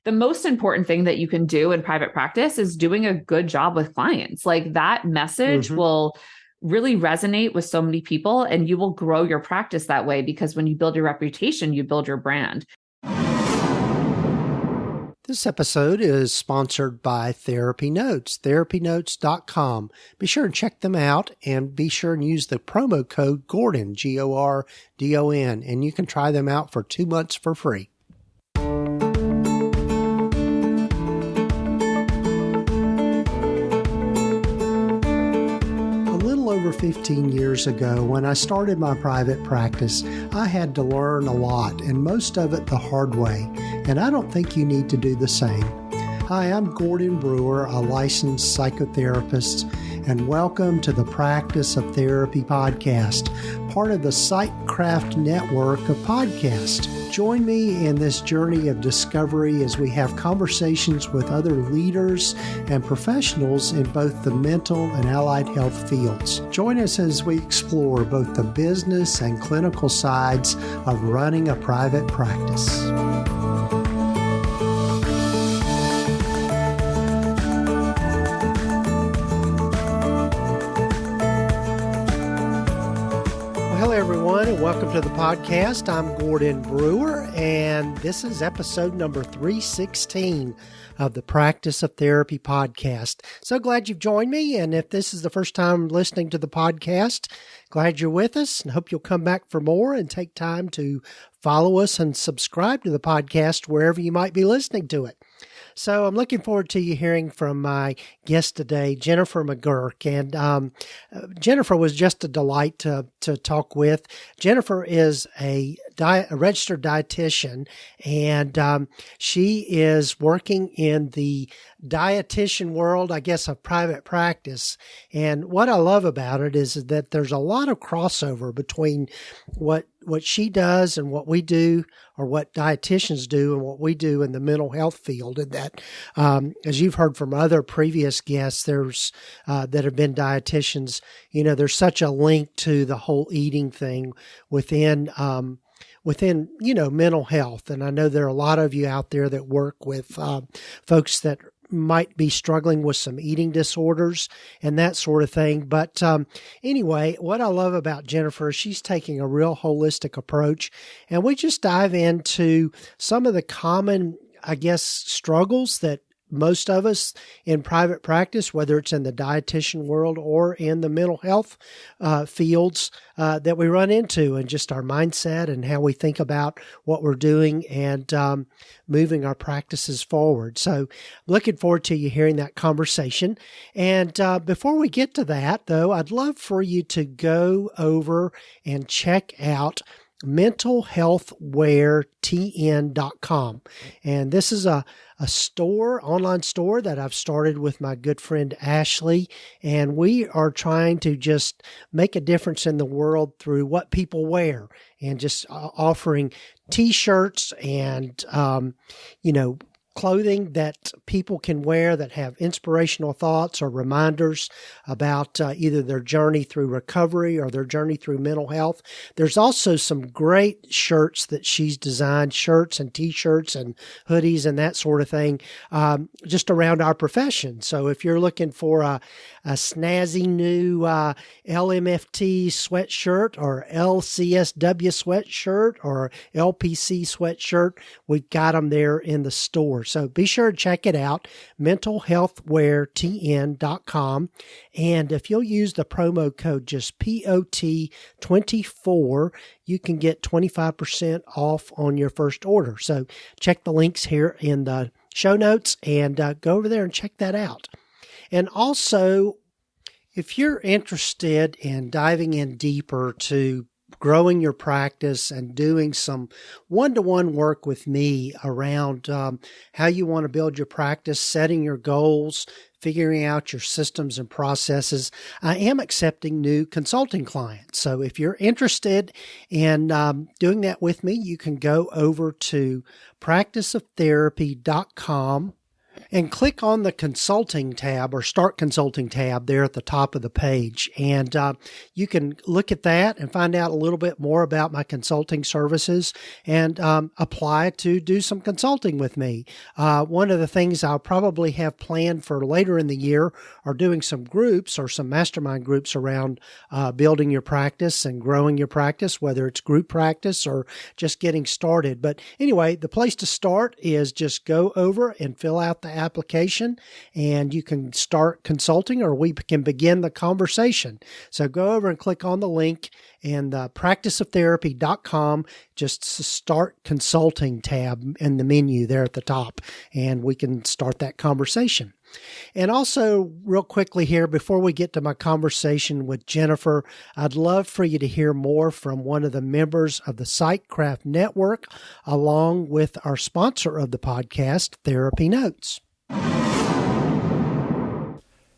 the most important thing that you can do in private practice is doing a good job with clients. Like that message will really resonate with so many people, and you will grow your practice that way, because when you build your reputation, you build your brand. This episode is sponsored by Therapy Notes, therapynotes.com. Be sure and check them out, and be sure and use the promo code Gordon, Gordon, and you can try them out for 2 months for free. Over 15 years ago, when I started my private practice, I had to learn a lot, and most of it the hard way, and I don't think you need to do the same. Hi, I'm Gordon Brewer, a licensed psychotherapist, and welcome to the Practice of Therapy podcast, part of the Psychcraft network of podcasts. Join me in this journey of discovery as we have conversations with other leaders and professionals in both the mental and allied health fields. Join us as we explore both the business and clinical sides of running a private practice. And welcome to the podcast. I'm Gordon Brewer, and this is episode number 316 of the Practice of Therapy podcast. So glad you've joined me, and if this is the first time listening to the podcast, glad you're with us, and hope you'll come back for more and take time to follow us and subscribe to the podcast wherever you might be listening to it. So I'm looking forward to you hearing from my guest today, Jennifer McGurk. And Jennifer was just a delight to talk with. Jennifer is a registered dietitian, and she is working in the dietitian world, I guess, of private practice. And what I love about it is that there's a lot of crossover between what she does and what we do, or what dietitians do and what we do in the mental health field. And that, as you've heard from other previous guests, there's that have been dietitians, there's such a link to the whole eating thing within mental health. And I know there are a lot of you out there that work with folks that might be struggling with some eating disorders and that sort of thing. But anyway, what I love about Jennifer, she's taking a real holistic approach, and we just dive into some of the common, I guess, struggles that most of us in private practice, whether it's in the dietitian world or in the mental health fields that we run into, and just our mindset and how we think about what we're doing and moving our practices forward. So looking forward to you hearing that conversation. And before we get to that, though, I'd love for you to go over and check out mentalhealthwaretn.com. And this is a online store that I've started with my good friend Ashley, and we are trying to just make a difference in the world through what people wear, and just offering t-shirts and clothing that people can wear that have inspirational thoughts or reminders about either their journey through recovery or their journey through mental health. There's also some great shirts that she's designed, shirts and t-shirts and hoodies and that sort of thing, just around our profession. So if you're looking for a snazzy new LMFT sweatshirt or LCSW sweatshirt or LPC sweatshirt, we've got them there in the store. So be sure to check it out, mentalhealthwaretn.com. And if you'll use the promo code just POT24, you can get 25% off on your first order. So check the links here in the show notes and go over there and check that out. And also, if you're interested in diving in deeper to growing your practice and doing some one-to-one work with me around how you want to build your practice, setting your goals, figuring out your systems and processes, I am accepting new consulting clients. So if you're interested in doing that with me, you can go over to practiceoftherapy.com and click on the consulting tab or start consulting tab there at the top of the page. And you can look at that and find out a little bit more about my consulting services and apply to do some consulting with me. One of the things I'll probably have planned for later in the year are doing some groups or some mastermind groups around building your practice and growing your practice, whether it's group practice or just getting started. But anyway, the place to start is just go over and fill out the application, and you can start consulting, or we can begin the conversation. So go over and click on the link and practiceoftherapy.com, just start consulting tab in the menu there at the top, and we can start that conversation. And also, real quickly here, before we get to my conversation with Jennifer, I'd love for you to hear more from one of the members of the Psychcraft Network, along with our sponsor of the podcast, Therapy Notes.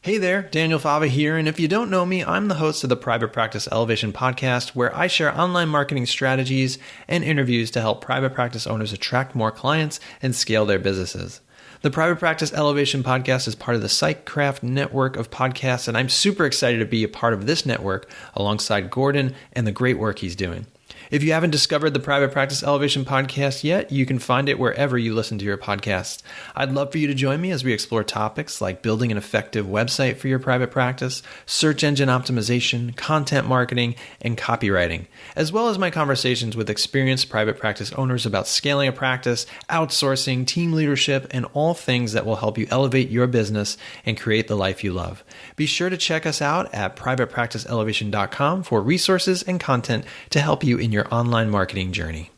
Hey there, Daniel Fava here, and if you don't know me, I'm the host of the Private Practice Elevation podcast, where I share online marketing strategies and interviews to help private practice owners attract more clients and scale their businesses. The Private Practice Elevation podcast is part of the Psychcraft network of podcasts, and I'm super excited to be a part of this network alongside Gordon and the great work he's doing. If you haven't discovered the Private Practice Elevation podcast yet, you can find it wherever you listen to your podcasts. I'd love for you to join me as we explore topics like building an effective website for your private practice, search engine optimization, content marketing, and copywriting, as well as my conversations with experienced private practice owners about scaling a practice, outsourcing, team leadership, and all things that will help you elevate your business and create the life you love. Be sure to check us out at privatepracticeelevation.com for resources and content to help you in your online marketing journey.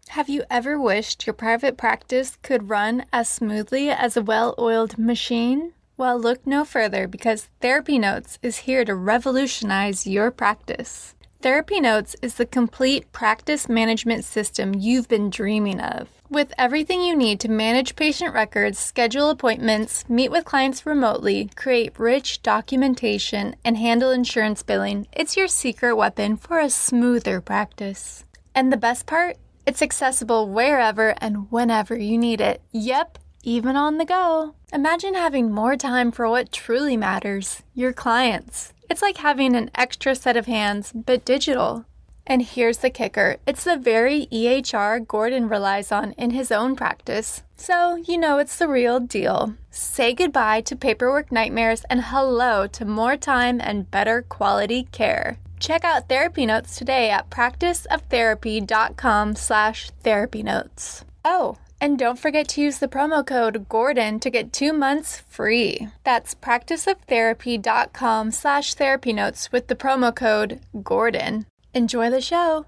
Have you ever wished your private practice could run as smoothly as a well-oiled machine? Well, look no further, because Therapy Notes is here to revolutionize your practice. Therapy Notes is the complete practice management system you've been dreaming of. With everything you need to manage patient records, schedule appointments, meet with clients remotely, create rich documentation, and handle insurance billing, it's your secret weapon for a smoother practice. And the best part? It's accessible wherever and whenever you need it. Yep, even on the go. Imagine having more time for what truly matters, your clients. It's like having an extra set of hands, but digital. And here's the kicker. It's the very EHR Gordon relies on in his own practice. So, you know it's the real deal. Say goodbye to paperwork nightmares and hello to more time and better quality care. Check out Therapy Notes today at practiceoftherapy.com/therapynotes. Oh, and don't forget to use the promo code GORDON to get 2 months free. That's practiceoftherapy.com/therapynotes with the promo code GORDON. Enjoy the show.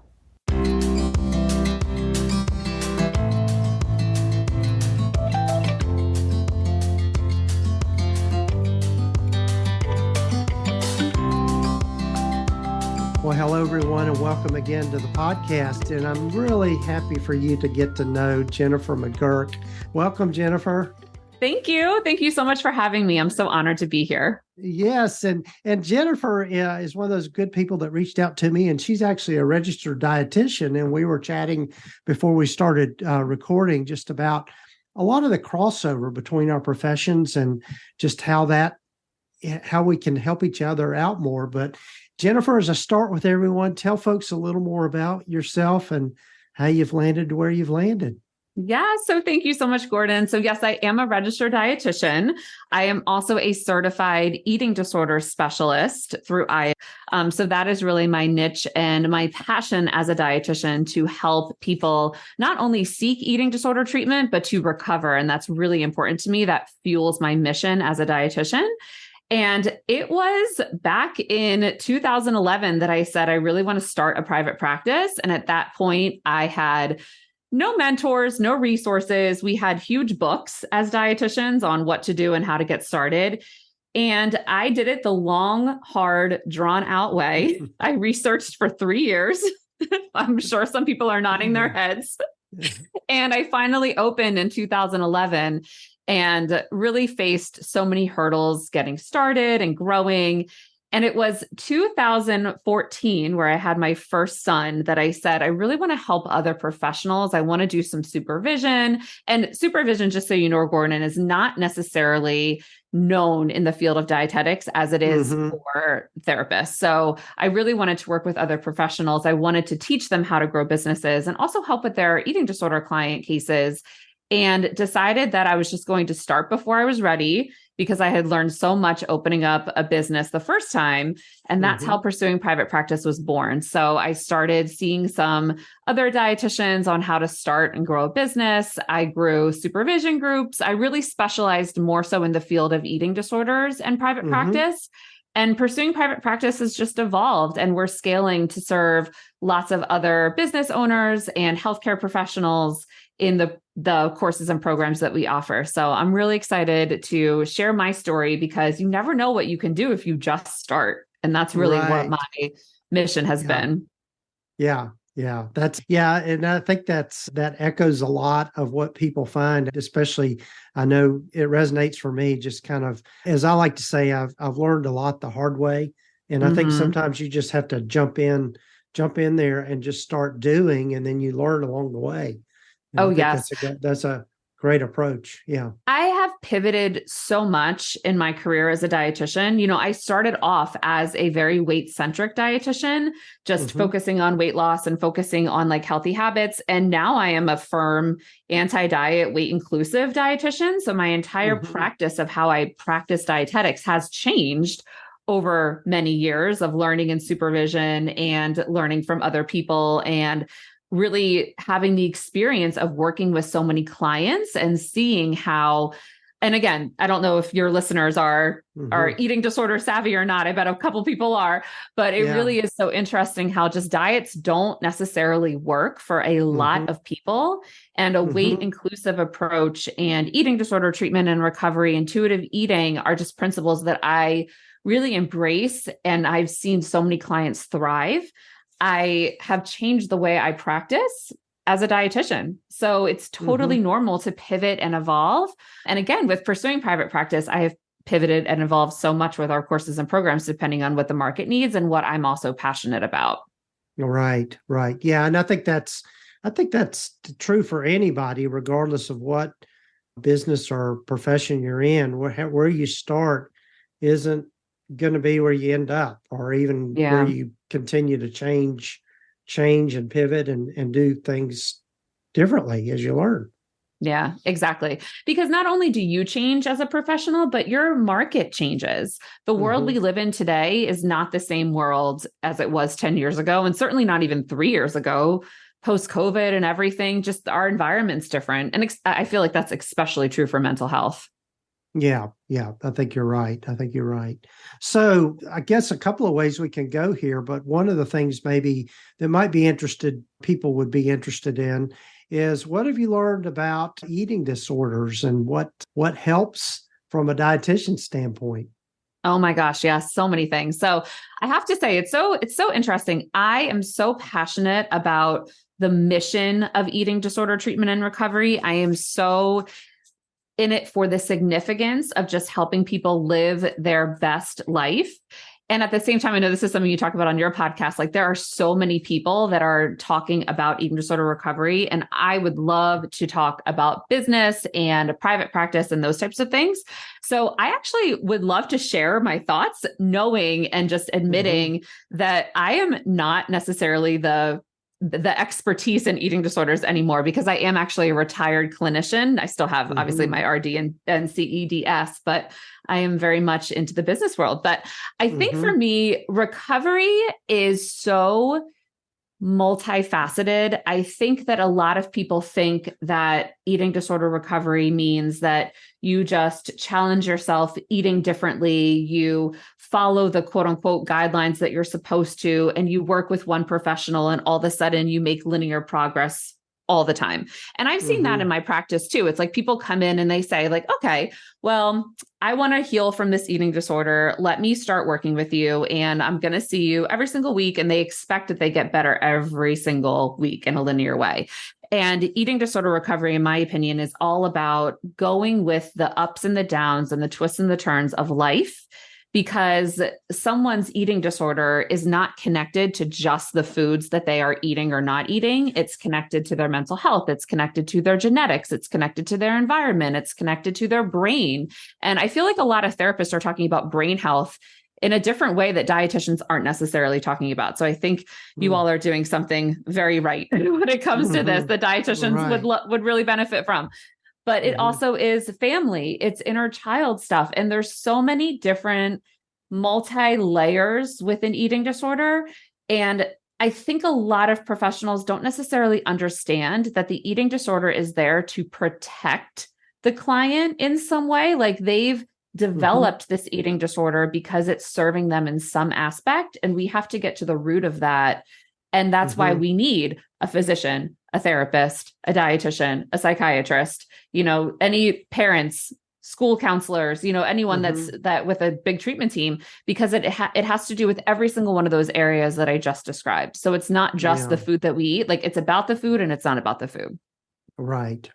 Well, hello, everyone, and welcome again to the podcast. And I'm really happy for you to get to know Jennifer McGurk. Welcome, Jennifer. Thank you. Thank you so much for having me. I'm so honored to be here. Yes. And Jennifer is one of those good people that reached out to me, and she's actually a registered dietitian. And we were chatting before we started recording just about a lot of the crossover between our professions and just how we can help each other out more. But Jennifer, as I start with everyone, tell folks a little more about yourself and how you've landed to where you've landed. Yeah. So thank you so much, Gordon. So yes, I am a registered dietitian. I am also a certified eating disorder specialist through I. So that is really my niche and my passion as a dietitian, to help people not only seek eating disorder treatment, but to recover. And that's really important to me. That fuels my mission as a dietitian. And it was back in 2011 that I said, I really want to start a private practice. And at that point, I had no mentors, no resources. We had huge books as dietitians on what to do and how to get started. And I did it the long, hard, drawn out way. I researched for 3 years. I'm sure some people are nodding their heads. And I finally opened in 2011 and really faced so many hurdles getting started and growing. And it was 2014 where I had my first son that I said, I really want to help other professionals. I want to do some supervision. And supervision, just so you know, Gordon, is not necessarily known in the field of dietetics as it is for therapists. So I really wanted to work with other professionals. I wanted to teach them how to grow businesses and also help with their eating disorder client cases, and decided that I was just going to start before I was ready, because I had learned so much opening up a business the first time. And that's how Pursuing Private Practice was born. So I started seeing some other dietitians on how to start and grow a business. I grew supervision groups. I really specialized more so in the field of eating disorders and private practice. And Pursuing Private Practice has just evolved, and we're scaling to serve lots of other business owners and healthcare professionals in the courses and programs that we offer. So I'm really excited to share my story, because you never know what you can do if you just start. And that's really what my mission has been. Yeah. And I think that echoes a lot of what people find, especially, I know it resonates for me, just kind of, as I like to say, I've learned a lot the hard way. And I think sometimes you just have to jump in there and just start doing, and then you learn along the way. And yes. That's a great approach. Yeah. I have pivoted so much in my career as a dietitian. You know, I started off as a very weight-centric dietitian, just focusing on weight loss and focusing on like healthy habits. And now I am a firm anti-diet, weight-inclusive dietitian. So my entire practice of how I practice dietetics has changed over many years of learning and supervision and learning from other people, and really having the experience of working with so many clients and seeing how, and again, I don't know if your listeners are eating disorder savvy or not. I bet a couple people are, but it really is so interesting how just diets don't necessarily work for a lot of people, and a weight inclusive approach and eating disorder treatment and recovery, intuitive eating are just principles that I really embrace. And I've seen so many clients thrive. I have changed the way I practice as a dietitian. So it's totally normal to pivot and evolve. And again, with Pursuing Private Practice, I have pivoted and evolved so much with our courses and programs, depending on what the market needs and what I'm also passionate about. Right. Yeah. And I think that's true for anybody, regardless of what business or profession you're in. Where you start isn't going to be where you end up, or even where you continue to change and pivot and do things differently as you learn. Yeah, exactly. Because not only do you change as a professional, but your market changes. The world we live in today is not the same world as it was 10 years ago, and certainly not even 3 years ago, post-COVID and everything. Just our environment's different. And I feel like that's especially true for mental health. Yeah. I think you're right. So I guess a couple of ways we can go here, but one of the things maybe that people would be interested in is, what have you learned about eating disorders, and what helps from a dietitian standpoint? Oh my gosh. Yeah. So many things. So I have to say, it's so interesting. I am so passionate about the mission of eating disorder treatment and recovery. I am so in it for the significance of just helping people live their best life. And at the same time, I know this is something you talk about on your podcast. Like, there are so many people that are talking about eating disorder recovery, and I would love to talk about business and private practice and those types of things. So I actually would love to share my thoughts, knowing and just admitting that I am not necessarily the expertise in eating disorders anymore, because I am actually a retired clinician. I still have obviously my RD and CEDS, but I am very much into the business world. But I think for me, recovery is so multifaceted. I think that a lot of people think that eating disorder recovery means that you just challenge yourself eating differently, you follow the quote unquote guidelines that you're supposed to, and you work with one professional, and all of a sudden you make linear progress all the time. And I've seen that in my practice too. It's like people come in and they say like, okay, well, I want to heal from this eating disorder. Let me start working with you, and I'm going to see you every single week. And they expect that they get better every single week in a linear way. And eating disorder recovery, in my opinion, is all about going with the ups and the downs and the twists and the turns of life, because someone's eating disorder is not connected to just the foods that they are eating or not eating. It's connected to their mental health. It's connected to their genetics. It's connected to their environment. It's connected to their brain. And I feel like a lot of therapists are talking about brain health in a different way that dietitians aren't necessarily talking about. So I think you all are doing something very right when it comes to this, that dietitians would really benefit from. But it also is family, it's inner child stuff. And there's so many different multi-layers within eating disorder. And I think a lot of professionals don't necessarily understand that the eating disorder is there to protect the client in some way. Like they've developed this eating disorder because it's serving them in some aspect. And we have to get to the root of that. And that's why we need a physician, a therapist, a dietitian, a psychiatrist, any parents, school counselors, anyone that with a big treatment team, because it has to do with every single one of those areas that I just described. So it's not just the food that we eat, like it's about the food and it's not about the food. Right.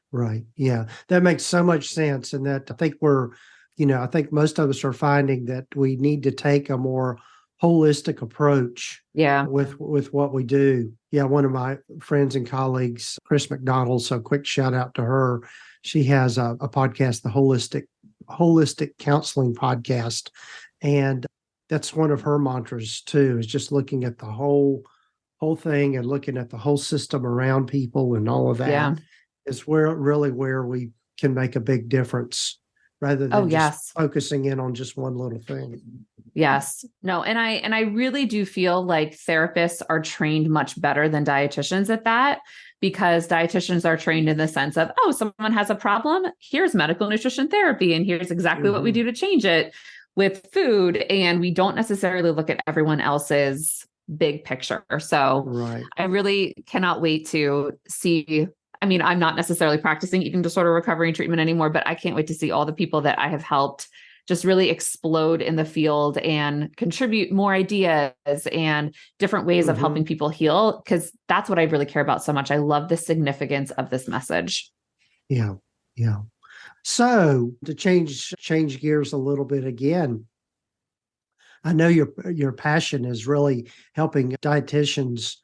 Yeah, that makes so much sense. And that I think I think most of us are finding that we need to take a more holistic approach with what we do. Yeah, one of my friends and colleagues, Chris McDonald, so quick shout out to her. She has a podcast, the Holistic Counseling Podcast. And that's one of her mantras too, is just looking at the whole thing and looking at the whole system around people and all of that is where we can make a big difference rather than just focusing in on just one little thing. Yes. No. And I really do feel like therapists are trained much better than dietitians at that, because dietitians are trained in the sense of, someone has a problem, here's medical nutrition therapy, and here's exactly what we do to change it with food. And we don't necessarily look at everyone else's big picture. So I really cannot wait to see. I mean, I'm not necessarily practicing eating disorder recovery and treatment anymore, but I can't wait to see all the people that I have helped just really explode in the field and contribute more ideas and different ways of helping people heal, because that's what I really care about so much. I love the significance of this message. Yeah. So to change gears a little bit again, I know your passion is really helping dietitians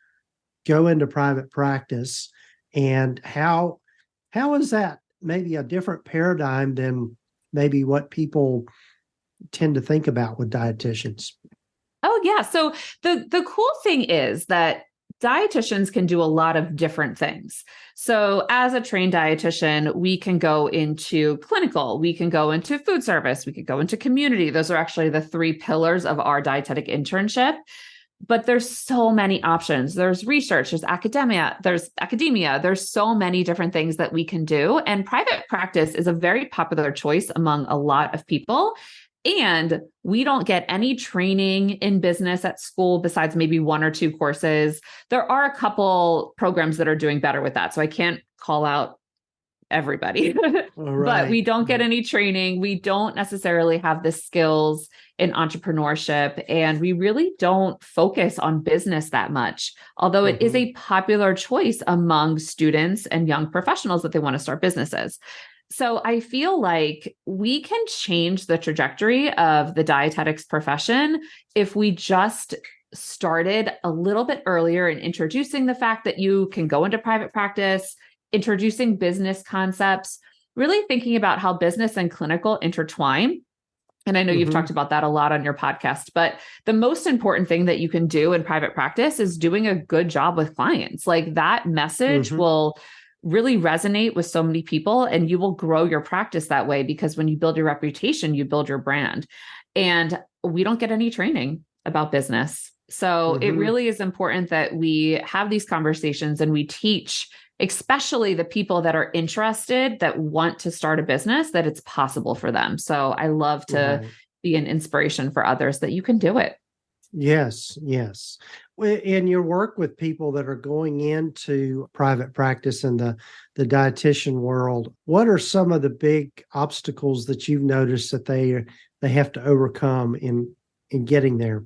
go into private practice. And how is that maybe a different paradigm than maybe what people tend to think about with dietitians? Oh, yeah. So the cool thing is that dietitians can do a lot of different things. So as a trained dietitian, we can go into clinical, we can go into food service, we could go into community. Those are actually the 3 pillars of our dietetic internship. But there's so many options. There's research, there's academia, there's so many different things that we can do. And private practice is a very popular choice among a lot of people. And we don't get any training in business at school besides maybe 1 or 2 courses. There are a couple programs that are doing better with that. So I can't call out everybody, but we don't get any training. We don't necessarily have the skills in entrepreneurship, and we really don't focus on business that much, although it is a popular choice among students and young professionals that they want to start businesses. So I feel like we can change the trajectory of the dietetics profession if we just started a little bit earlier in introducing the fact that you can go into private practice, introducing business concepts, really thinking about how business and clinical intertwine. And I know you've talked about that a lot on your podcast, but the most important thing that you can do in private practice is doing a good job with clients. Like that message will really resonate with so many people, and you will grow your practice that way, because when you build your reputation, you build your brand. And we don't get any training about business. So it really is important that we have these conversations and we teach, especially the people that are interested, that want to start a business, that it's possible for them. So I love to be an inspiration for others that you can do it. Yes. In your work with people that are going into private practice in the dietitian world, what are some of the big obstacles that you've noticed that they have to overcome in getting there?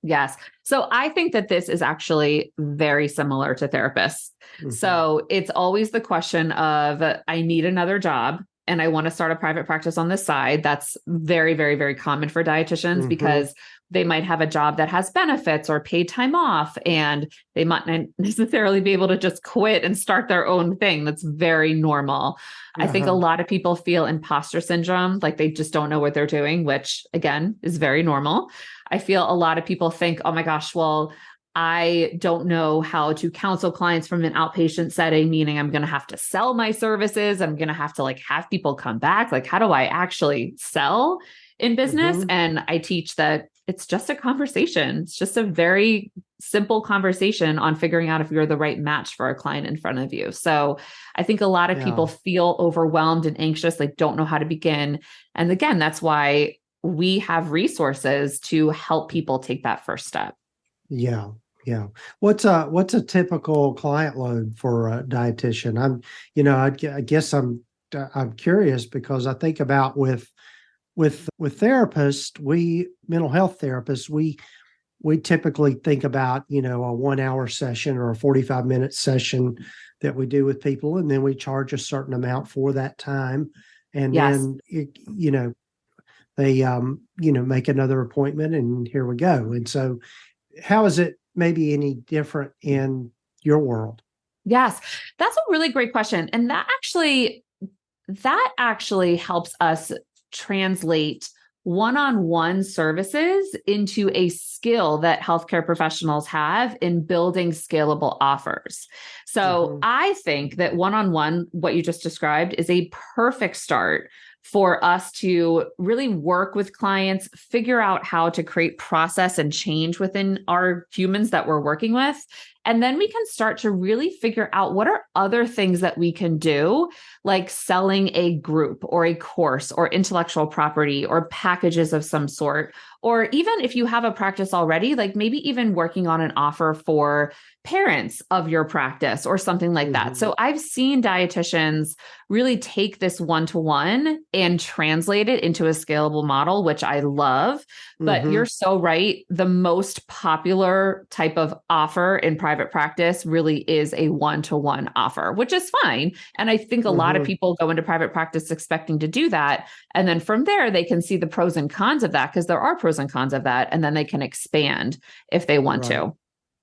Yes. So I think that this is actually very similar to therapists. So it's always the question of, I need another job. and I want to start a private practice on the side. That's very, very, very common for dietitians because they might have a job that has benefits or paid time off, and they might not necessarily be able to just quit and start their own thing. That's very normal. I think a lot of people feel imposter syndrome, like they just don't know what they're doing, which again is very normal. I feel a lot of people think, oh my gosh, well, I don't know how to counsel clients from an outpatient setting, meaning I'm going to have to sell my services. I'm going to have to like have people come back. Like, how do I actually sell in business? And I teach that it's just a conversation. It's just a very simple conversation on figuring out if you're the right match for a client in front of you. So I think a lot of people feel overwhelmed and anxious, like don't know how to begin. And again, that's why we have resources to help people take that first step. Yeah. Yeah. What's a typical client load for a dietitian? I guess I'm curious because I think about with therapists, mental health therapists, we typically think about, a 1 hour session or a 45-minute session that we do with people. And then we charge a certain amount for that time. And then, they, make another appointment and here we go. And so how is it maybe any different in your world? Yes, that's a really great question. And that actually helps us translate one-on-one services into a skill that healthcare professionals have in building scalable offers. So I think that one-on-one, what you just described, is a perfect start for us to really work with clients, figure out how to create process and change within our humans that we're working with. And then we can start to really figure out what are other things that we can do, like selling a group or a course or intellectual property or packages of some sort. Or even if you have a practice already, like maybe even working on an offer for parents of your practice or something like that. So I've seen dietitians really take this one-to-one and translate it into a scalable model, which I love. But you're so right. The most popular type of offer in private practice really is a one-to-one offer, which is fine. And I think a lot of people go into private practice expecting to do that. And then from there, they can see the pros and cons of that because there are pros and cons of that. And then they can expand if they want to.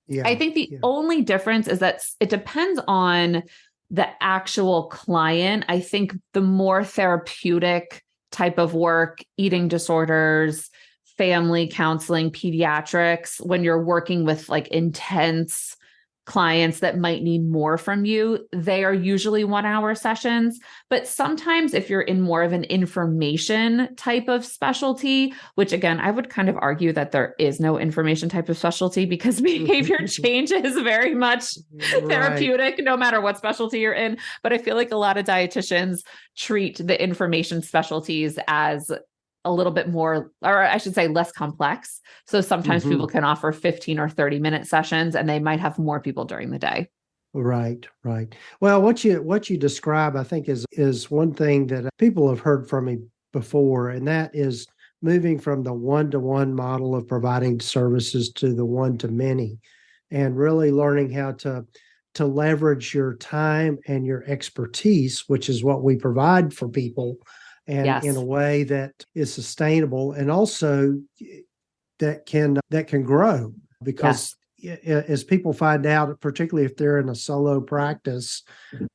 Yeah. I think the only difference is that it depends on the actual client. I think the more therapeutic type of work, eating disorders, family counseling, pediatrics, when you're working with like intense clients that might need more from you, they are usually 1 hour sessions. But sometimes if you're in more of an information type of specialty, which again, I would kind of argue that there is no information type of specialty because behavior change is very much therapeutic, no matter what specialty you're in. But I feel like a lot of dietitians treat the information specialties as a little bit more, or I should say less complex. So sometimes people can offer 15 or 30-minute sessions and they might have more people during the day. Right. Well, what you describe, I think is one thing that people have heard from me before, and that is moving from the one-to-one model of providing services to the one-to-many, and really learning how to leverage your time and your expertise, which is what we provide for people, and in a way that is sustainable and also that can grow, because as people find out, particularly if they're in a solo practice,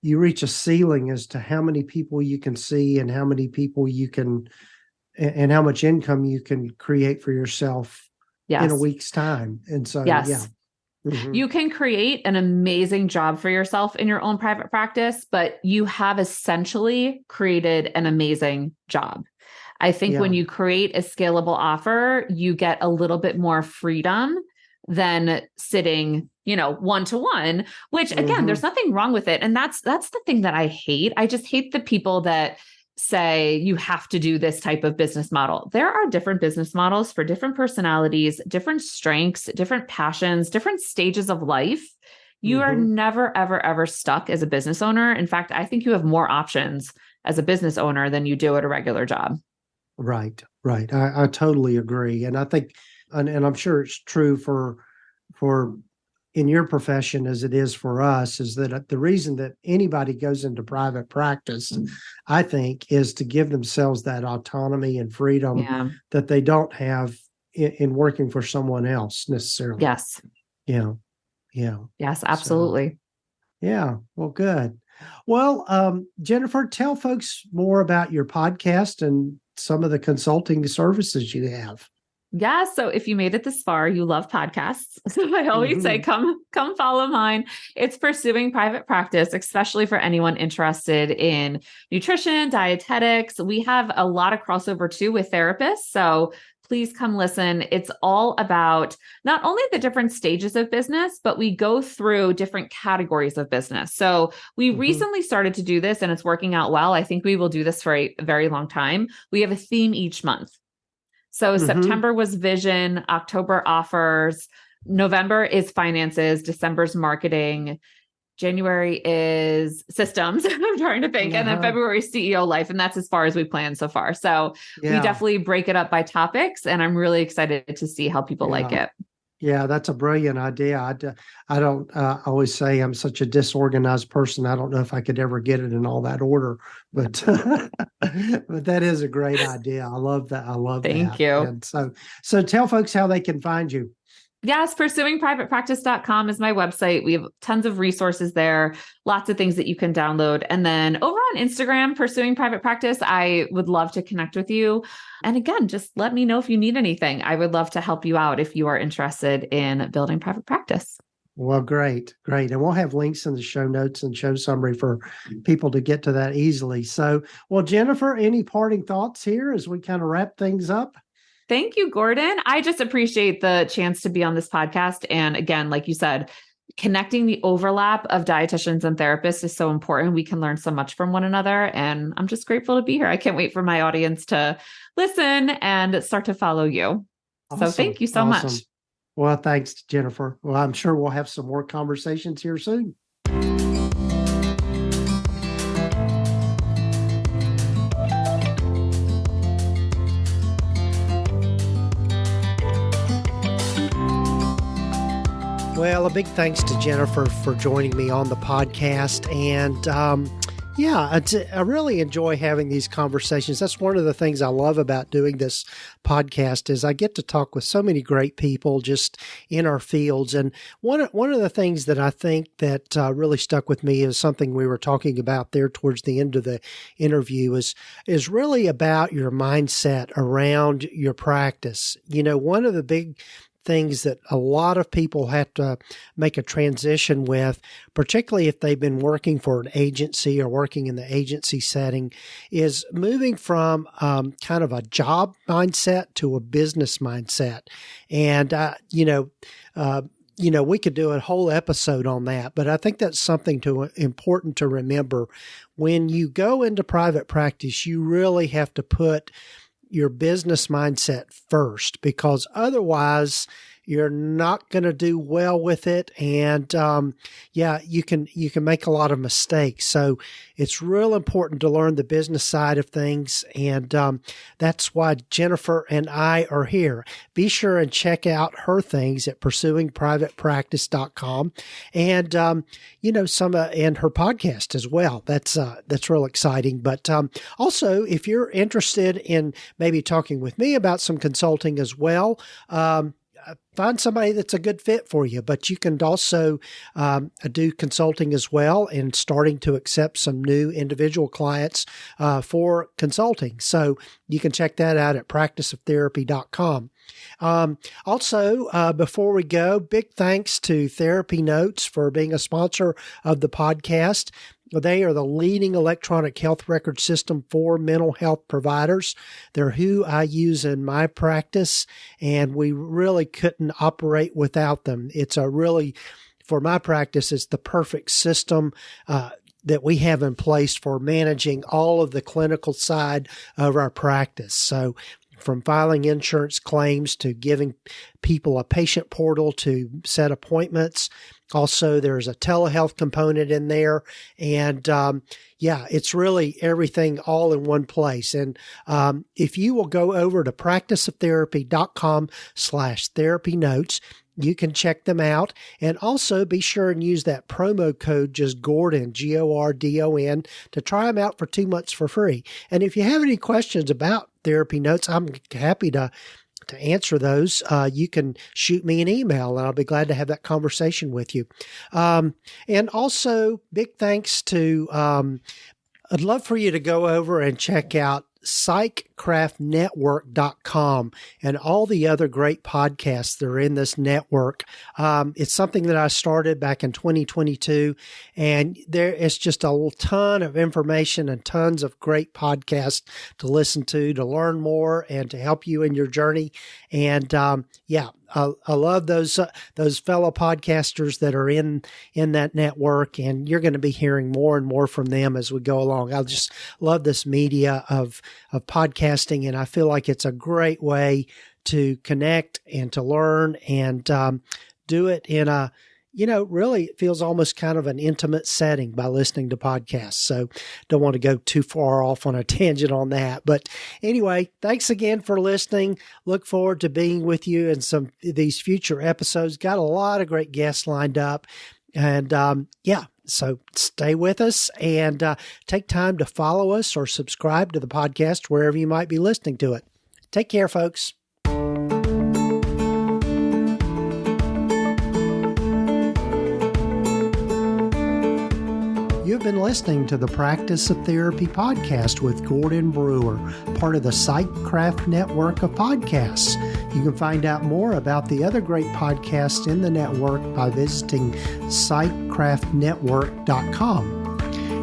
you reach a ceiling as to how many people you can see and how many people you can, and how much income you can create for yourself in a week's time. And so, you can create an amazing job for yourself in your own private practice, but you have essentially created an amazing job. I think when you create a scalable offer, you get a little bit more freedom than sitting, one-to-one, which again, there's nothing wrong with it. And that's the thing that I hate. I just hate the people that say you have to do this type of business model. There are different business models for different personalities, different strengths, different passions, different stages of life. You are never, ever, ever stuck as a business owner. In fact, I think you have more options as a business owner than you do at a regular job. Right. I totally agree. And I think, and I'm sure it's true for in your profession as it is for us is that the reason that anybody goes into private practice, I think, is to give themselves that autonomy and freedom that they don't have in working for someone else necessarily. Yes. Yeah. Yes, absolutely. So, yeah. Well, good. Well, Jennifer, tell folks more about your podcast and some of the consulting services you have. Yeah. So if you made it this far, you love podcasts. So I always say, come follow mine. It's Pursuing Private Practice, especially for anyone interested in nutrition, dietetics. We have a lot of crossover too with therapists. So please come listen. It's all about not only the different stages of business, but we go through different categories of business. So we recently started to do this and it's working out well. I think we will do this for a very long time. We have a theme each month. So September was vision, October offers, November is finances, December's marketing, January is systems. I'm trying to think. And then February is CEO life. And that's as far as we plan so far. So we definitely break it up by topics. And I'm really excited to see how people like it. Yeah, that's a brilliant idea. I don't always say I'm such a disorganized person. I don't know if I could ever get it in all that order, but but that is a great idea. I love that. Thank you. And so tell folks how they can find you. Yes, pursuingprivatepractice.com is my website. We have tons of resources there, lots of things that you can download. And then over on Instagram, Pursuing Private Practice, I would love to connect with you. And again, just let me know if you need anything. I would love to help you out if you are interested in building private practice. Well, great. And we'll have links in the show notes and show summary for people to get to that easily. So, well, Jennifer, any parting thoughts here as we kind of wrap things up? Thank you, Gordon. I just appreciate the chance to be on this podcast. And again, like you said, connecting the overlap of dietitians and therapists is so important. We can learn so much from one another. And I'm just grateful to be here. I can't wait for my audience to listen and start to follow you. Awesome. So thank you so much. Well, thanks, Jennifer. Well, I'm sure we'll have some more conversations here soon. Well, a big thanks to Jennifer for joining me on the podcast. And I really enjoy having these conversations. That's one of the things I love about doing this podcast is I get to talk with so many great people just in our fields. And one of the things that I think that really stuck with me is something we were talking about there towards the end of the interview is really about your mindset around your practice. You know, one of the big things that a lot of people have to make a transition with, particularly if they've been working for an agency or working in the agency setting, is moving from kind of a job mindset to a business mindset. And, we could do a whole episode on that, but I think that's something important to remember. When you go into private practice, you really have to put your business mindset first, because otherwise you're not going to do well with it. And you can make a lot of mistakes. So it's real important to learn the business side of things. And that's why Jennifer and I are here. Be sure and check out her things at pursuingprivatepractice.com and, and her podcast as well. That's real exciting. But also, if you're interested in maybe talking with me about some consulting as well, find somebody that's a good fit for you. But you can also do consulting as well and starting to accept some new individual clients for consulting. So you can check that out at practiceoftherapy.com. Also, before we go, big thanks to Therapy Notes for being a sponsor of the podcast. They are the leading electronic health record system for mental health providers. They're who I use in my practice, and we really couldn't operate without them. For my practice, it's the perfect system that we have in place for managing all of the clinical side of our practice. So from filing insurance claims to giving people a patient portal to set appointments. Also, there's a telehealth component in there. And it's really everything all in one place. And if you will go over to practiceoftherapy.com/therapy notes, you can check them out. And also be sure and use that promo code, just Gordon, Gordon, to try them out for 2 months for free. And if you have any questions about therapy notes, I'm happy to answer those. You can shoot me an email and I'll be glad to have that conversation with you. And also big thanks to, I'd love for you to go over and check out psychcraftnetwork.com and all the other great podcasts that are in this network. It's something that I started back in 2022, and it's just a ton of information and tons of great podcasts to listen to learn more and to help you in your journey. And I love those fellow podcasters that are in that network, and you're going to be hearing more and more from them as we go along. I just love this media of podcasting, and I feel like it's a great way to connect and to learn and do it in a, really it feels almost kind of an intimate setting by listening to podcasts. So don't want to go too far off on a tangent on that. But anyway, thanks again for listening. Look forward to being with you in some of these future episodes. Got a lot of great guests lined up. And so stay with us and take time to follow us or subscribe to the podcast wherever you might be listening to it. Take care, folks. You've been listening to the Practice of Therapy podcast with Gordon Brewer, part of the PsychCraft network of podcasts. You can find out more about the other great podcasts in the network by visiting psychcraftnetwork.com.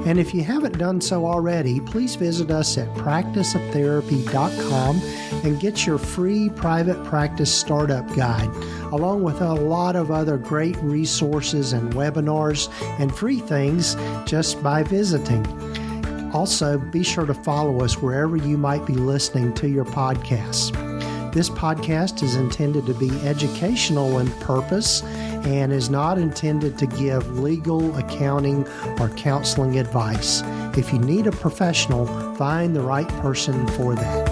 And if you haven't done so already, please visit us at practiceoftherapy.com and get your free private practice startup guide, along with a lot of other great resources and webinars and free things just by visiting. Also, be sure to follow us wherever you might be listening to your podcasts. This podcast is intended to be educational in purpose and is not intended to give legal, accounting, or counseling advice. If you need a professional, find the right person for that.